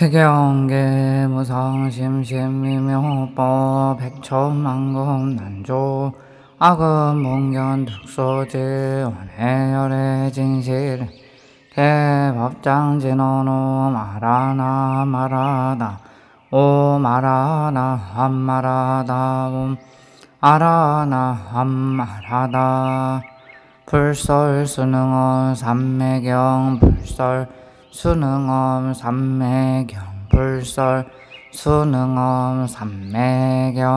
해경계 무성심심미묘법 백천만금 난조 악음 몽견 특소지 원해열의 진실 개법장진언오 말하나 말하다 오 말하나 함말하다 옴 알아나 함말하다 불설 수능엄 삼매경 불설 수능엄 삼매경 불설 수능엄 삼매경.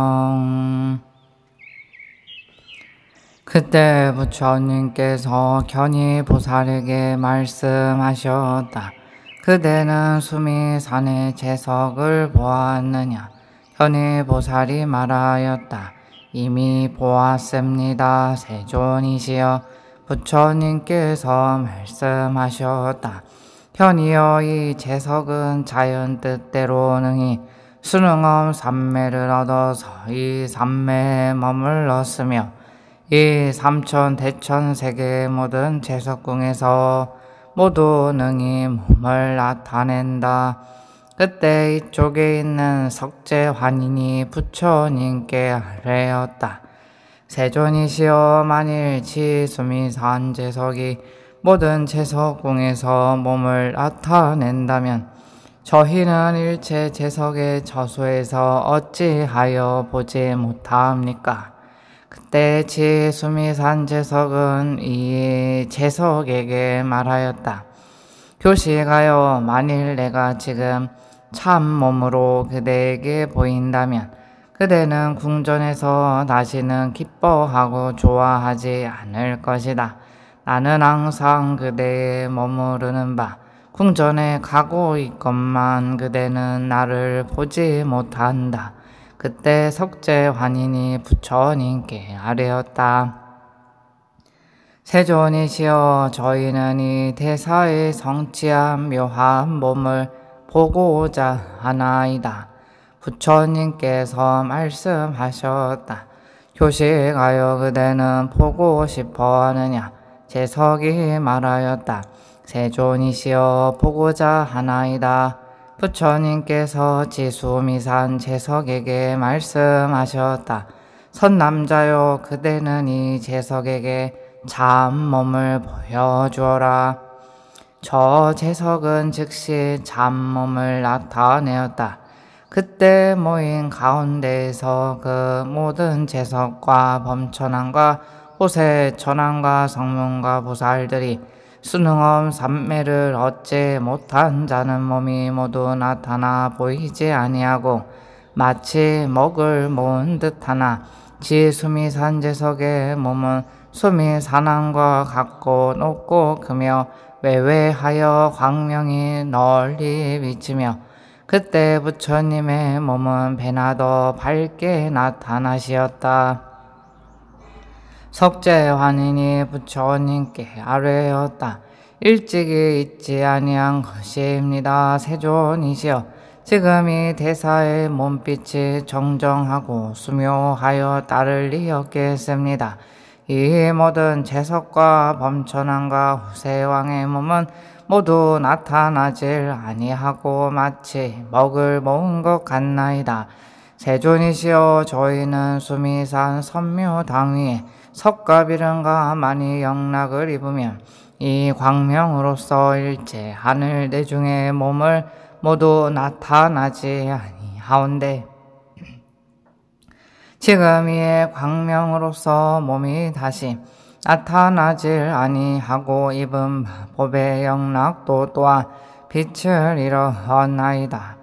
그때 부처님께서 견이 보살에게 말씀하셨다. 그대는 수미산의 재석을 보았느냐? 견이 보살이 말하였다. 이미 보았습니다. 세존이시여. 부처님께서 말씀하셨다. 견이여, 이 재석은 자연 뜻대로 능히 수능엄 삼매를 얻어서 이 삼매에 머물렀으며 이 삼천 대천 세계의 모든 재석궁에서 모두 능히 몸을 나타낸다. 그때 이쪽에 있는 석재환인이 부처님께 아뢰었다. 세존이시여, 만일 지수미산 재석이 모든 재석궁에서 몸을 나타낸다면 저희는 일체 재석의 저수에서 어찌하여 보지 못합니까? 그때 지수미산 재석은 이 재석에게 말하였다. 교시가여, 만일 내가 지금 참 몸으로 그대에게 보인다면 그대는 궁전에서 다시는 기뻐하고 좋아하지 않을 것이다. 나는 항상 그대의 머무르는 바 궁전에 가고 있건만 그대는 나를 보지 못한다. 그때 석재환인이 부처님께 아뢰었다. 세존이시여, 저희는 이 대사의 성취한 묘한 몸을 보고자 하나이다. 부처님께서 말씀하셨다. 교시가여, 그대는 보고 싶어 하느냐? 재석이 말하였다. 세존이시여, 보고자 하나이다. 부처님께서 지수미산 재석에게 말씀하셨다. 선남자여, 그대는 이 재석에게 참몸을 보여주어라. 저 재석은 즉시 참몸을 나타내었다. 그때 모인 가운데에서 그 모든 재석과 범천왕과 호세천왕과 성문과 보살들이 수능엄 삼매를 얻지 못한 자는 몸이 모두 나타나 보이지 아니하고 마치 먹을 모은 듯하나 지수미산 재석의 몸은 수미산왕과 같고 높고 크며 외외하여 광명이 널리 비치며 그때 부처님의 몸은 배나 더 밝게 나타나시었다. 석재환인이 부처님께 아뢰었다. 일찍이 있지 아니한 것입니다. 세존이시여, 지금 이 대사의 몸빛이 정정하고 수묘하여 따를 리 없겠습니다. 이 모든 재석과 범천왕과 후세왕의 몸은 모두 나타나질 아니하고 마치 먹을 모은 것 같나이다. 세존이시여, 저희는 수미산 선묘당 위에 석가비른과 많이 영락을 입으면 이 광명으로서 일체 하늘 대중의 몸을 모두 나타나지 아니하온데 지금 이의 광명으로서 몸이 다시 나타나질 아니하고 입은 법의 영락도 또한 빛을 잃었나이다.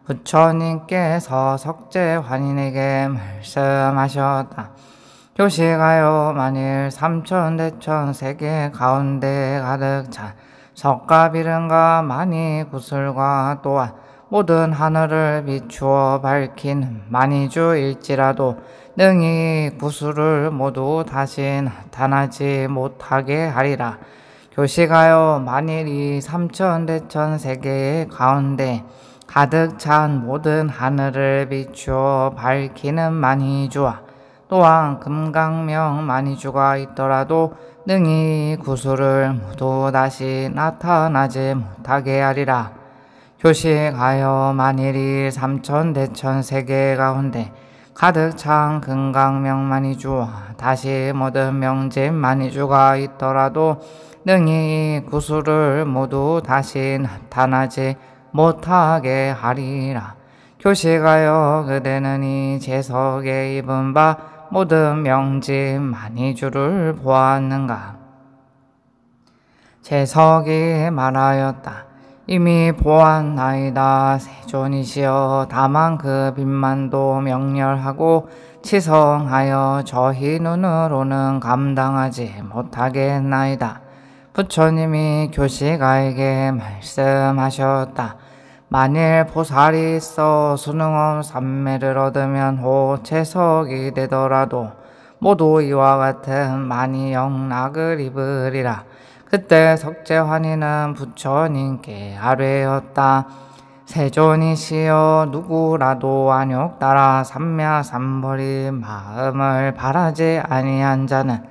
부처님께서 석재환인에게 말씀하셨다. 교시가여, 만일 삼천대천 세계 가운데 가득 찬 석가비른과 많이 구슬과 또한 모든 하늘을 비추어 밝힌 만이주일지라도 능히 구슬을 모두 다시 나타나지 못하게 하리라. 교시가여, 만일 이 삼천대천 세계의 가운데 가득 찬 모든 하늘을 비추어 밝히는 만이주와 또한 금강명 만이주가 있더라도 능히 구슬을 모두 다시 나타나지 못하게 하리라. 교식하여 만일이 삼천대천 세계 가운데 가득 찬 금강명만이주와 다시 모든 명진만이주가 있더라도 능히 이 구수를 모두 다시 나타나지 못하게 하리라. 교식하여 그대는 이 제석에 입은 바 모든 명진만이주를 보았는가? 제석이 말하였다. 이미 보았나이다. 세존이시여, 다만 그 빛만도 명렬하고 치성하여 저희 눈으로는 감당하지 못하겠나이다. 부처님이 교식아에게 말씀하셨다. 만일 보살이 있어 수능엄 삼매를 얻으면 호 제석이 되더라도 모두 이와 같은 많이 영락을 입으리라. 그때 석재환희는 부처님께 아뢰었다. 세존이시여, 누구라도 안욕 따라 삼매삼벌이 마음을 바라지 아니한 자는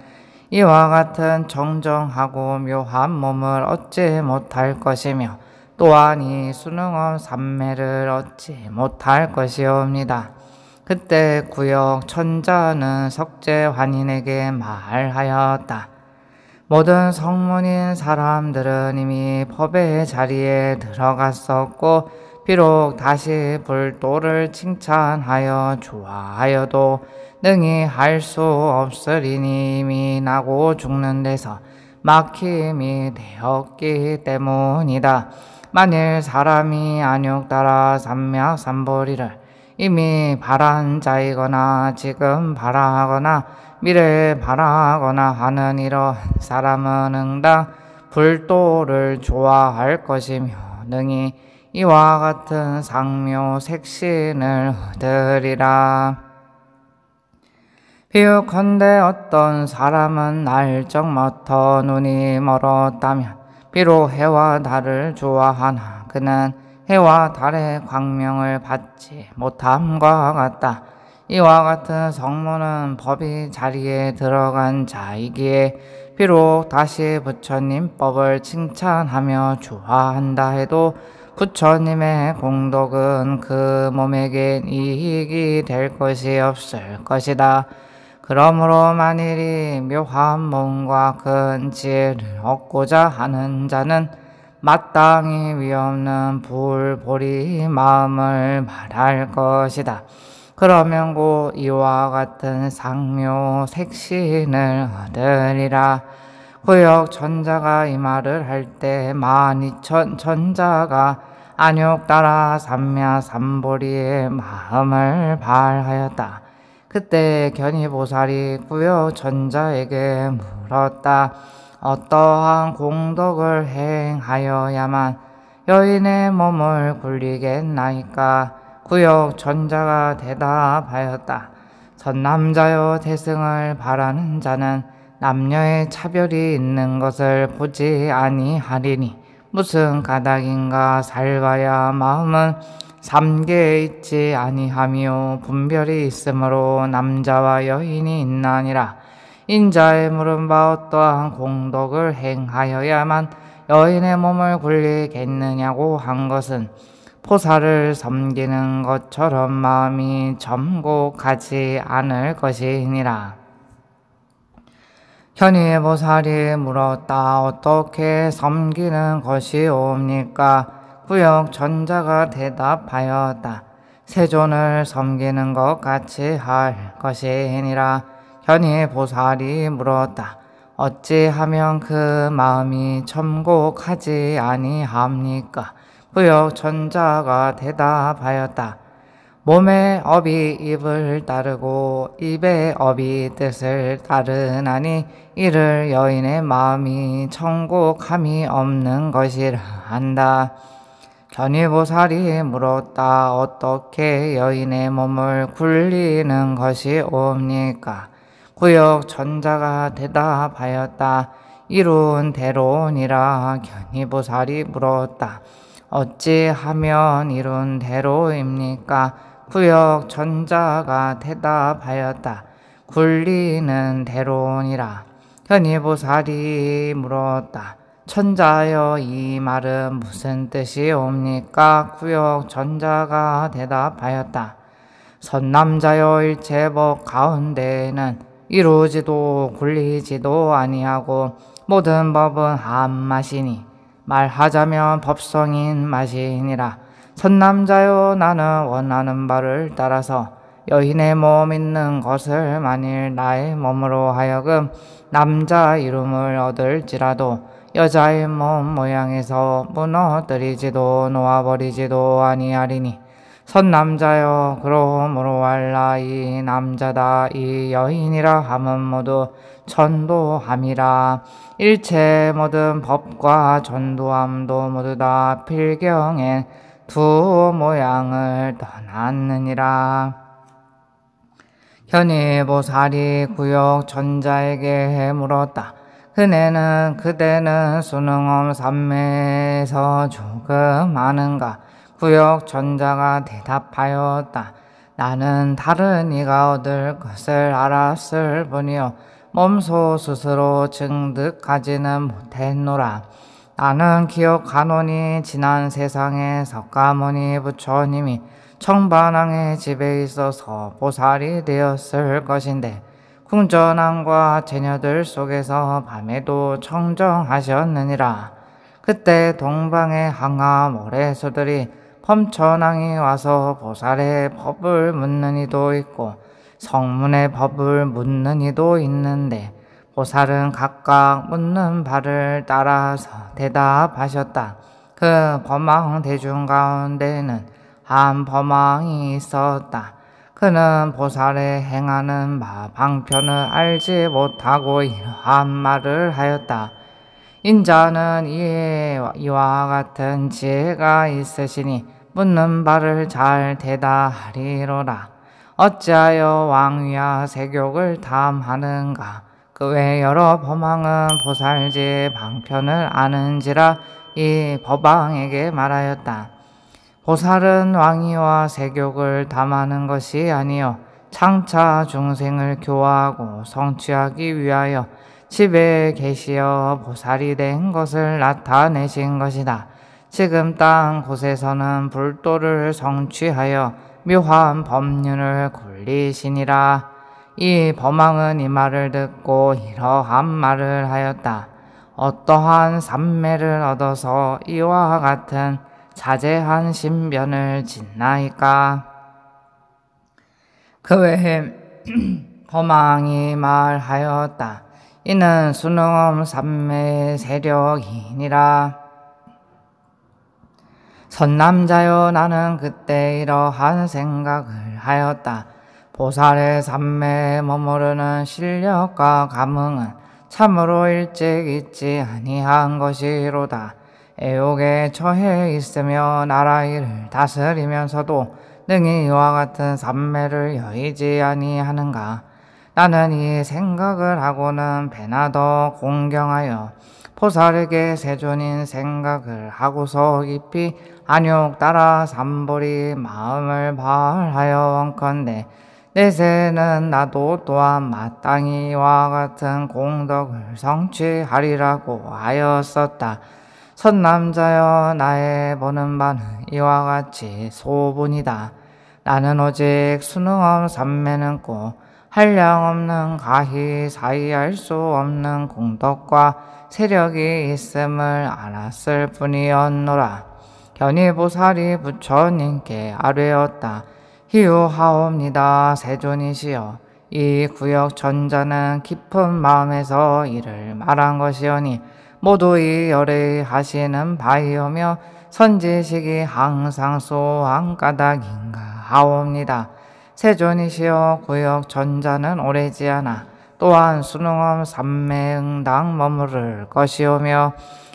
이와 같은 정정하고 묘한 몸을 얻지 못할 것이며 또한 이 수능엄 삼매를 얻지 못할 것이옵니다. 그때 구역 천자는 석재환인에게 말하였다. 모든 성문인 사람들은 이미 법의 자리에 들어갔었고 비록 다시 불도를 칭찬하여 좋아하여도 능히 할 수 없으리니 이미 나고 죽는 데서 막힘이 되었기 때문이다. 만일 사람이 안욕 따라 삼매삼벌이를 이미 바란 자이거나 지금 바라거나 미래에 바라거나 하는 이런 사람은 응당 불도를 좋아할 것이며 능히 이와 같은 상묘 색신을 얻으리라. 비유컨대 어떤 사람은 날적부터 눈이 멀었다면 비록 해와 달을 좋아하나 그는 해와 달의 광명을 받지 못함과 같다. 이와 같은 성문은 법이 자리에 들어간 자이기에 비록 다시 부처님 법을 칭찬하며 좋아한다 해도 부처님의 공덕은 그 몸에겐 이익이 될 것이 없을 것이다. 그러므로 만일이 묘한 몸과 큰 지혜를 얻고자 하는 자는 마땅히 위없는 불보리 마음을 말할 것이다. 그러면 곧 이와 같은 상묘 색신을 얻으리라. 구역 천자가 이 말을 할 때 12,000 천자가 안욕 따라 삼매삼보리의 마음을 발하였다. 그때 견이보살이 구역 천자에게 물었다. 어떠한 공덕을 행하여야만 여인의 몸을 굴리겠나이까? 구역 천자가 대답하였다. 선남자여, 대승을 바라는 자는 남녀의 차별이 있는 것을 보지 아니하리니 무슨 까닭인가? 살봐야 마음은 삼계에 있지 아니하며 분별이 있으므로 남자와 여인이 있나니라. 인자의 물은 바 어떠한 공덕을 행하여야만 여인의 몸을 굴리겠느냐고 한 것은 포사를 섬기는 것처럼 마음이 점곡하지 않을 것이니라. 견이보살이 물었다. 어떻게 섬기는 것이옵니까? 구역 천자가 대답하였다. 세존을 섬기는 것 같이 할 것이니라. 견이보살이 물었다. 어찌하면 그 마음이 점곡하지 아니합니까? 구역 천자가 대답하였다. 몸의 업이 입을 따르고 입의 업이 뜻을 따르나니 이를 여인의 마음이 천곡함이 없는 것이라 한다. 견이보살이 물었다. 어떻게 여인의 몸을 굴리는 것이옵니까? 구역 천자가 대답하였다. 이룬 대로니라. 견이보살이 물었다. 어찌하면 이룬 대로입니까? 구역 천자가 대답하였다. 굴리는 대로니라. 견이보살이 물었다. 천자여 이 말은 무슨 뜻이옵니까? 구역 전자가 대답하였다. 선남자여 일체법 가운데에는 이루지도 굴리지도 아니하고 모든 법은 한 맛이니 말하자면 법성인 맛이니라. 선남자여 나는 원하는 바를 따라서 여인의 몸 있는 것을 만일 나의 몸으로 하여금 남자 이름을 얻을지라도 여자의 몸 모양에서 무너뜨리지도 놓아버리지도 아니하리니 선남자여 그러므로 알라 이 남자다 이 여인이라 함은 모두 전도함이라. 일체 모든 법과 전도함도 모두 다 필경엔 두 모양을 떠났느니라. 견이보살이 구역 전자에게 물었다. 그대는 수능엄 삼매에서 조금 아는가? 구역 전자가 대답하였다. 나는 다른 이가 얻을 것을 알았을 뿐이요 몸소 스스로 증득하지는 못했노라. 나는 기억하노니 지난 세상에 석가모니 부처님이 청반왕의 집에 있어서 보살이 되었을 것인데 궁전왕과 제녀들 속에서 밤에도 청정하셨느니라. 그때 동방의 항아 모래소들이 범천왕이 와서 보살의 법을 묻는 이도 있고 성문의 법을 묻는 이도 있는데 보살은 각각 묻는 바를 따라서 대답하셨다. 그 범왕 대중 가운데는 한 범왕이 있었다. 그는 보살의 행하는 방편을 알지 못하고 이러한 말을 하였다. 인자는 이와 같은 지혜가 있으시니 묻는 바를 잘 대답하리로라. 어찌하여 왕위와 세욕을 탐하는가? 그 외 여러 범왕은 보살지의 방편을 아는지라 이 법왕에게 말하였다. 보살은 왕위와 세욕을 탐하는 것이 아니요 창차 중생을 교화하고 성취하기 위하여 집에 계시어 보살이 된 것을 나타내신 것이다. 지금 땅 곳에서는 불도를 성취하여 묘한 법륜을 굴리시니라. 이 범왕은 이 말을 듣고 이러한 말을 하였다. 어떠한 삼매를 얻어서 이와 같은 자제한 신변을 짓나이까? 그 외에 범왕이 말하였다. 이는 수능엄 삼매의 세력이니라. 선남자여 나는 그때 이러한 생각을 하였다. 보살의 삼매에 머무르는 실력과 감흥은 참으로 일찍 있지 아니한 것이로다. 애욕에 처해 있으며 나라 일을 다스리면서도 능히 이와 같은 삼매를 여의지 아니하는가? 나는 이 생각을 하고는 배나 더 공경하여 보살에게 세존인 생각을 하고서 깊이 안욕 따라 삼보리 마음을 발하여 원컨대 내세는 나도 또한 마땅히 이와 같은 공덕을 성취하리라고 하였었다. 선남자여 나의 보는 바는 이와 같이 소분이다. 나는 오직 수능엄 삼매는 꼭 한량없는 가히 사이할 수 없는 공덕과 세력이 있음을 알았을 뿐이었노라. 견이보살이 부처님께 아뢰었다. 희유하옵니다. 세존이시여 이 구역 전자는 깊은 마음에서 이를 말한 것이오니 모두 이 열의 하시는 바이오며 선지식이 항상 소한 까닭인가 하옵니다. 세존이시여 구역 전자는 오래지 않아 또한 수능엄 삼매응당 머무를 것이오며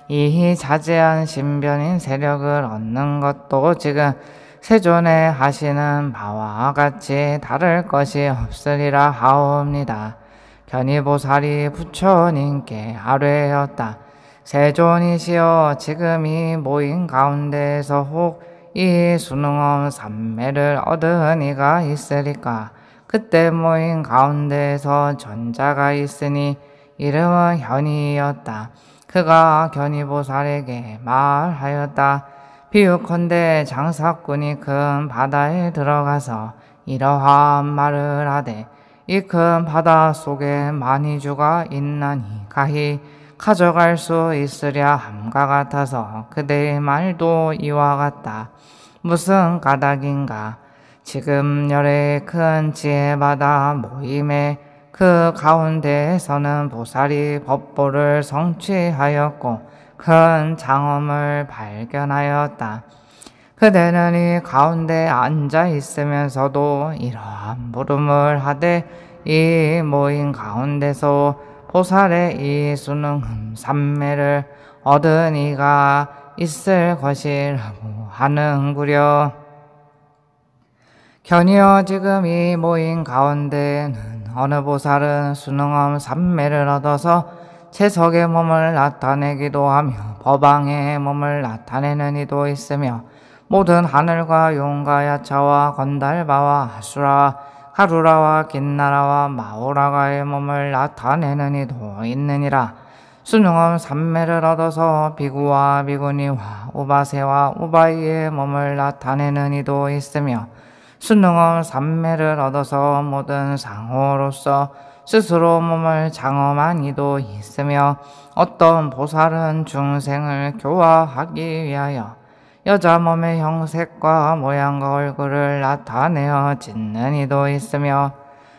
이 자제한 신변인 세력을 얻는 것도 지금 세존에 하시는 바와 같이 다를 것이 없으리라 하옵니다. 견이보살이 부처님께 아뢰었다. 세존이시여 지금 이 모인 가운데에서 혹 이 수능엄 삼매를 얻은 이가 있으리까? 그때 모인 가운데에서 전자가 있으니 이름은 현이였다. 그가 견이보살에게 말하였다. 비유컨대 장사꾼이 큰 바다에 들어가서 이러한 말을 하되 이 큰 바다 속에 마니주가 있나니 가히 가져갈 수 있으랴 함과 같아서 그대의 말도 이와 같다. 무슨 까닭인가? 지금 열의 큰 지혜바다 모임에 그 가운데에서는 보살이 법보를 성취하였고 큰 장엄을 발견하였다. 그대는 이 가운데 앉아 있으면서도 이러한 물음을 하되 이 모임 가운데서 보살의 이 수능 삼매를 얻은 이가 있을 것이라고 하는구려. 견이여 지금 이 모임 가운데는 어느 보살은 수능엄 삼매를 얻어서 채석의 몸을 나타내기도 하며 법왕의 몸을 나타내는 이도 있으며 모든 하늘과 용과 야차와 건달바와 하수라 가루라와 긴나라와 마오라가의 몸을 나타내는 이도 있느니라. 수능엄 삼매를 얻어서 비구와 비구니와 우바세와 우바이의 몸을 나타내는 이도 있으며 수능엄 삼매를 얻어서 모든 상호로서 스스로 몸을 장엄한 이도 있으며 어떤 보살은 중생을 교화하기 위하여 여자 몸의 형색과 모양과 얼굴을 나타내어 짓는 이도 있으며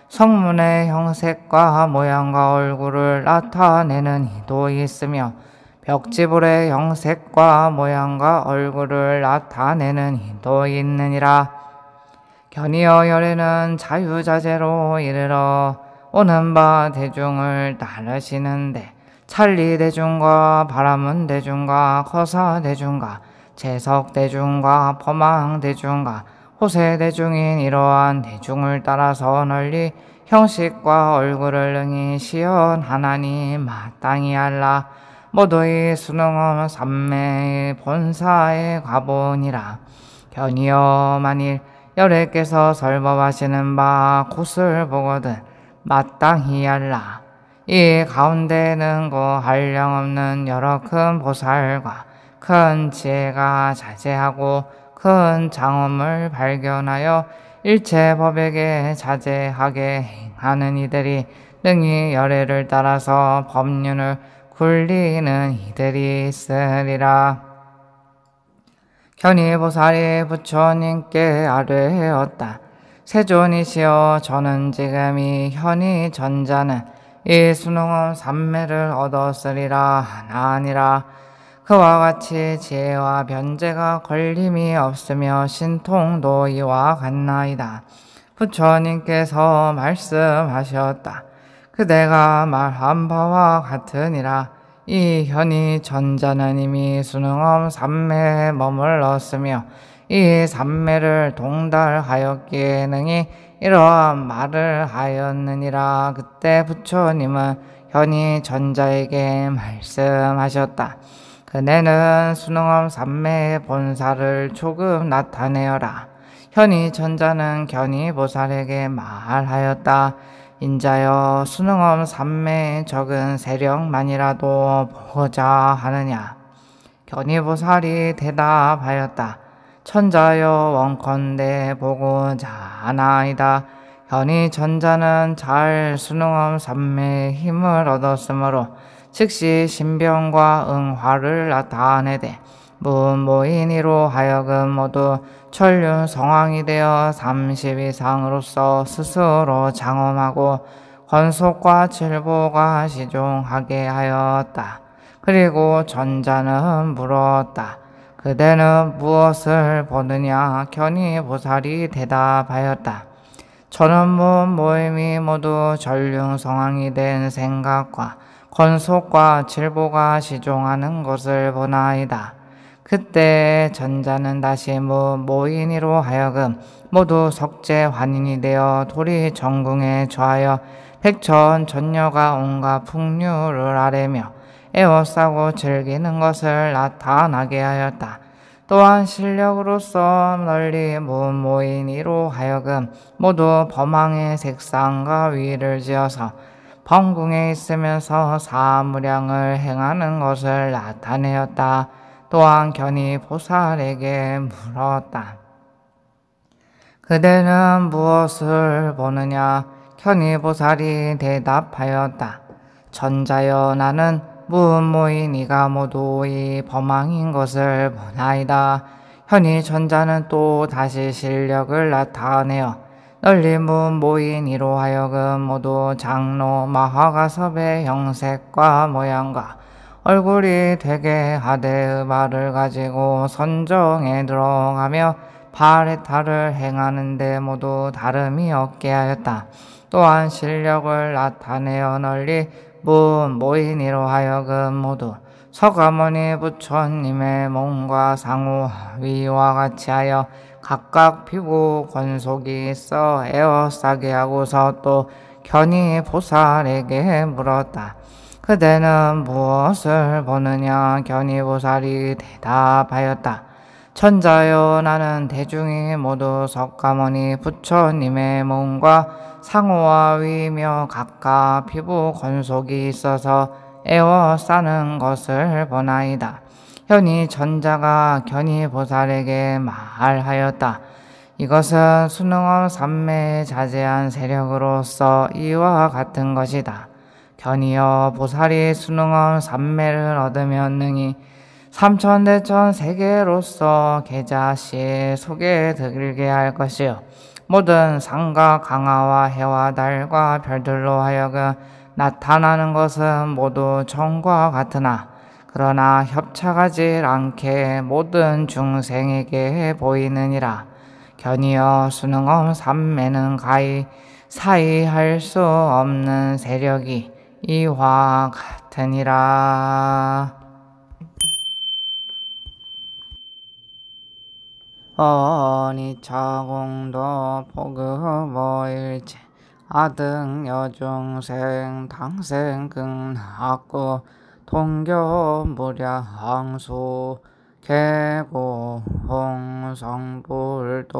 성문의 형색과 모양과 얼굴을 나타내는 이도 있으며 벽지불의 형색과 모양과 얼굴을 나타내는 이도 있느니라. 견이여 열에는 자유자재로 이르러 오는 바 대중을 따르시는데 찰리 대중과 바라문 대중과 거사 대중과 재석 대중과 범왕 대중과 호세 대중인 이러한 대중을 따라서 널리 형식과 얼굴을 능히 시연하나니 마땅히 알라. 모두의 수능엄 삼매의 본사에 가보니라. 견이여 만일 열애께서 설법하시는 바 곳을 보거든 마땅히 알라. 이 가운데는 그 한량없는 여러 큰 보살과 큰 지혜가 자제하고 큰 장엄을 발견하여 일체 법에게 자제하게 행하는 이들이 능히 열애를 따라서 법륜을 굴리는 이들이 있으리라. 견이보살이 부처님께 아뢰었다. 세존이시여 저는 지금 이 현이 전자는 이 수능엄 삼매를 얻었으리라 하나니라. 그와 같이 지혜와 변제가 걸림이 없으며 신통도 이와 같나이다. 부처님께서 말씀하셨다. 그대가 말한 바와 같으니라. 이 현이 전자는 이미 수능엄 삼매에 머물렀으며 이 삼매를 동달하였기에 능히 이러한 말을 하였느니라. 그때 부처님은 현이 전자에게 말씀하셨다. 그네는 수능엄 삼매의 본사를 조금 나타내어라. 현이 전자는 견이보살에게 말하였다. 인자여 수능엄 삼매의 적은 세력만이라도 보고자 하느냐. 견이보살이 대답하였다. 천자여 원컨대 보고자 하나이다. 견이 전자는 잘 수능엄 삼매의 힘을 얻었으므로 즉시 신병과 응화를 나타내되 무모인이로 하여금 모두 천륜 성왕이 되어 30 이상으로서 스스로 장엄하고 권속과 칠보가 시종하게 하였다. 그리고 전자는 물었다. 그대는 무엇을 보느냐? 견이보살이 대답하였다. 저는 모임이 모두 전륜성왕이 된 생각과 권속과 칠보가 시종하는 것을 보나이다. 그때 전자는 다시 모인이로 하여금 모두 석재 환인이 되어 도리 전궁에 처하여 백천 전녀가 온갖 풍류를 아뢰며 애워싸고 즐기는 것을 나타나게 하였다. 또한 실력으로서 널리 모인이로 하여금 모두 범왕의 색상과 위를 지어서 번궁에 있으면서 사무량을 행하는 것을 나타내었다. 또한 견이 보살에게 물었다. 그대는 무엇을 보느냐? 견이 보살이 대답하였다. 천자여, 나는 무음모인 이가 모두 이 범왕인 것을 보나이다. 현이 천자는 또 다시 실력을 나타내어 널리 무음모인 이로 하여금 모두 장로 마하가섭의 형색과 모양과 얼굴이 되게 하되 의발을 가지고 선정에 들어가며 바레타를 행하는데 모두 다름이 없게 하였다. 또한 실력을 나타내어 널리 무음모인 이로 하여금 모두 서가모니 부처님의 몸과 상우 위와 같이 하여 각각 피부 권속이 있어 에워싸게 하고서 또 견이 보살에게 물었다. 그대는 무엇을 보느냐? 견이 보살이 대답하였다. 천자여, 나는 대중이 모두 석가모니 부처님의 몸과 상호와 위며 각각 피부 권속이 있어서 에워싸는 것을 보나이다. 현이 천자가 견이 보살에게 말하였다. 이것은 수능엄 삼매에 자제한 세력으로서 이와 같은 것이다. 견이여, 보살이 수능엄 삼매를 얻으면 능히 삼천대천 세계로서 계자시 속에 들게 할 것이요 모든 산과 강하와 해와 달과 별들로 하여금 나타나는 것은 모두 정과 같으나 그러나 협착하지 않게 모든 중생에게 보이느니라. 견이여, 수능엄 삼매는 가히 사이할 수 없는 세력이 이와 같으니라. 어니차공도 포그보일체 아등 여중생 당생 극락구 동교무량수 계고 홍성불도